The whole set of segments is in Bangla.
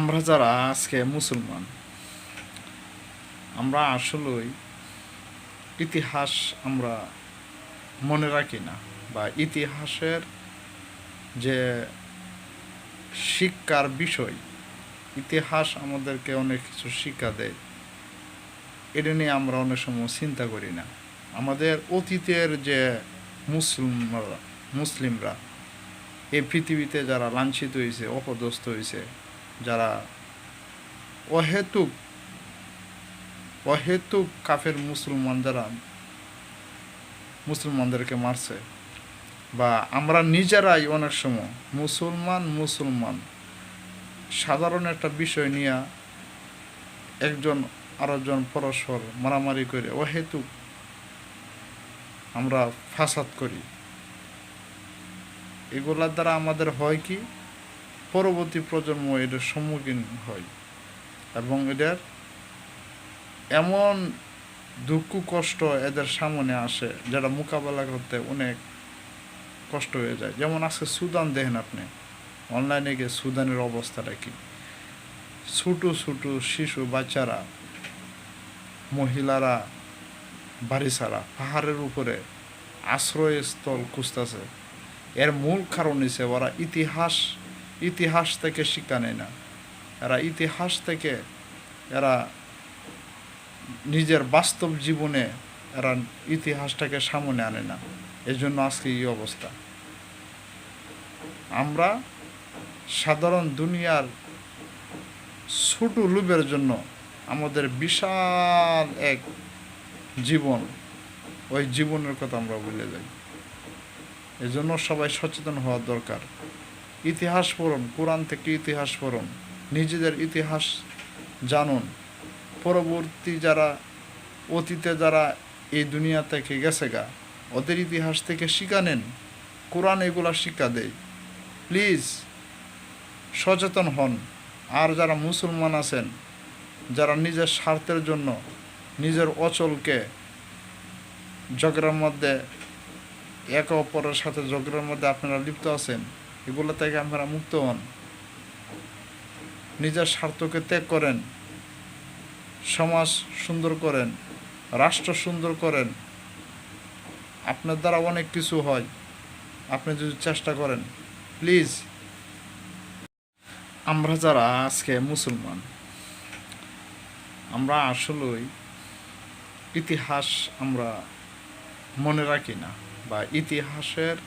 আমরা যারা আজকে মুসলমান, আমরা আসলেই ইতিহাস আমরা মনে রাখি না, বা ইতিহাসের যে শিক্ষার বিষয়, ইতিহাস আমাদেরকে অনেক কিছু শিক্ষা দেয়। এটা নিয়ে আমরা অনেক সময় চিন্তা করি না। আমাদের অতীতের যে মুসলিমরা এই পৃথিবীতে যারা লাঞ্ছিত হয়েছে, অপদস্থ হয়েছে, যারা অহেতুক অহেতুক কাফের মুসলমান যারা মুসলমানদেরকে মারছে, বা আমরা নিজেরাই অনেক সময় মুসলমান সাধারণ একটা বিষয় নিয়ে একজন আরেকজন পরস্পর মারামারি করে অহেতুক আমরা ফাসাদ করি। এগুলার দ্বারা আমাদের হয় কি, পরবর্তী প্রজন্ম এটার সম্মুখীন হয়, এবং এদের এমন দুঃখ কষ্ট এদের সামনে আসে যেটা মোকাবেলা করতে অনেক কষ্ট হয়ে যায়। যেমন আজকে সুদান দেখেন আপনি, অনলাইনে গিয়ে সুদানের অবস্থাটা কি। ছোটো শিশু বাচ্চারা, মহিলারা বাড়ি ছাড়া পাহাড়ের উপরে আশ্রয়স্থল খুঁজতেছে। এর মূল কারণ হচ্ছে ওরা ইতিহাস থেকে শিক্ষা নেয় না। ইতিহাস থেকে এরা নিজের বাস্তব জীবনে ইতিহাসটাকে সামনে আনে না। এজন্য আজকে এই অবস্থা। আমরা সাধারণ দুনিয়ার ছোট লোভের জন্য আমাদের বিশাল এক জীবন, ওই জীবনের কথা আমরা ভুলে যাই। এজন্য সবাই সচেতন হওয়া দরকার। ইতিহাস পড়ুন, কোরআন থেকে ইতিহাস পড়ুন, নিজেদের ইতিহাস জানুন। পরবর্তী যারা অতীতে যারা এই দুনিয়া থেকে গেছে ওদের ইতিহাস থেকে শিক্ষা নেন। কোরআন এগুলা শিক্ষা দেয়। প্লিজ সচেতন হন। আর যারা মুসলমান আছেন, যারা নিজের স্বার্থের জন্য নিজের অচলকে ঝগড়ার মধ্যে, একে অপরের সাথে ঝগড়ার মধ্যে আপনারা লিপ্ত আছেন, এগুলো থেকে আপনারা মুক্ত হন। নিজের স্বার্থকে ত্যাগ করেন, সমাজ সুন্দর করেন, রাষ্ট্র সুন্দর করেন। আপনার দ্বারা অনেক কিছু হয় আপনি যদি চেষ্টা করেন। প্লিজ, আমরা যারা আজকে মুসলমান, আমরা আসলেই ইতিহাস আমরা মনে রাখি না, বা ইতিহাসের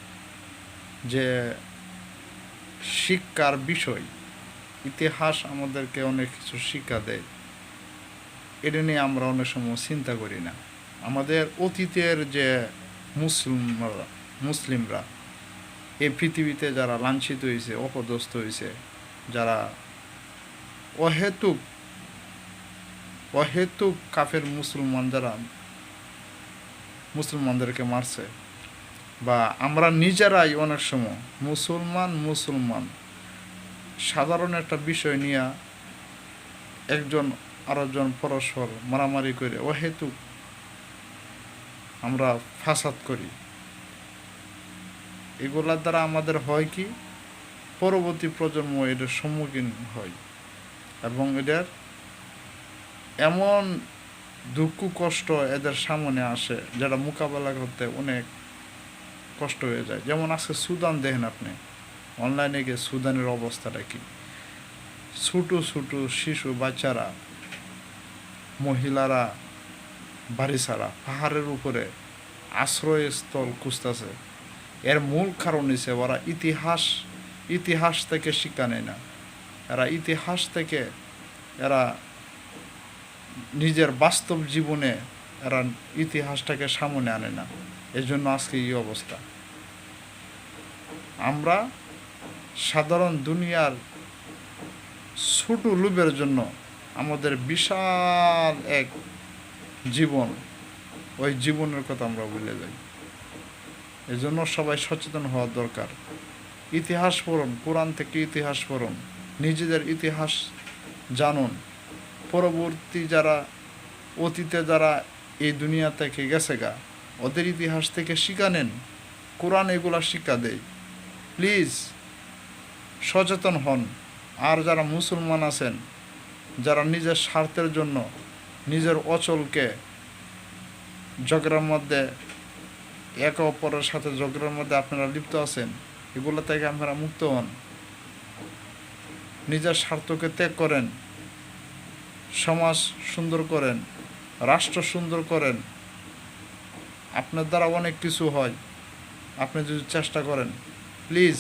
যে শিক্ষার বিষয়, ইতিহাস আমাদেরকে অনেক কিছু শিক্ষা দেয়। এটা নিয়ে আমরা অনেক সময় চিন্তা করি না। আমাদের অতীতের যে মুসলিমরা এই পৃথিবীতে যারা লাঞ্ছিত হয়েছে, অপদস্থ হয়েছে, যারা অহেতুক কাফের মুসলমান যারা মুসলমানদেরকে মারছে, বা আমরা নিজেরাই অনেক সময় মুসলমান সাধারণ একটা বিষয় নিয়ে একজন আরেকজন পরস্পর মারামারি করে অহেতুক আমরা ফাসাদ করি। এগুলার দ্বারা আমাদের হয় কি, পরবর্তী প্রজন্ম এটার সম্মুখীন হয়, এবং এদের এমন দুঃখ কষ্ট এদের সামনে আসে যেটা মোকাবেলা করতে অনেক কষ্ট হয়ে যায়। যেমন আজকে সুদান দেখেন আপনি, অনলাইনে গিয়ে সুদানের অবস্থাটা কি। ছোটো শিশু বাচ্চারা, মহিলারা বাড়ি ছাড়া পাহাড়ের উপরে আশ্রয়স্থল খুঁজতেছে। এর মূল কারণ হচ্ছে ওরা ইতিহাস থেকে শিক্ষা নেয় না। ইতিহাস থেকে নিজের বাস্তব জীবনে ইতিহাসটাকে সামনে আনে না। এজন্য আজকে এই অবস্থা। আমরা সাধারণ দুনিয়ার ছোট লোভের জন্য আমাদের বিশাল এক জীবন, ওই জীবনের কথা আমরা ভুলে যাই। এজন্য সবাই সচেতন হওয়া দরকার। ইতিহাস পড়ুন, কোরআন থেকে ইতিহাস পড়ুন, নিজেদের ইতিহাস জানুন। পরবর্তী যারা অতীতে যারা এই দুনিয়া থেকে গেছে ওদের ইতিহাস থেকে শিক্ষা নেন। কোরআন এগুলা শিক্ষা দেয়। প্লিজ সচেতন হন। আর যারা মুসলমান আছেন, যারা নিজের স্বার্থের জন্য নিজের অচলকে ঝগড়ার মধ্যে, একে অপরের সাথে ঝগড়ার মধ্যে আপনারা লিপ্ত আছেন, এগুলো থেকে আপনারা মুক্ত হন। নিজের স্বার্থকে ত্যাগ করেন, সমাজ সুন্দর করেন, রাষ্ট্র সুন্দর করেন। আপনার দ্বারা অনেক কিছু হয় আপনি যদি চেষ্টা করেন। প্লিজ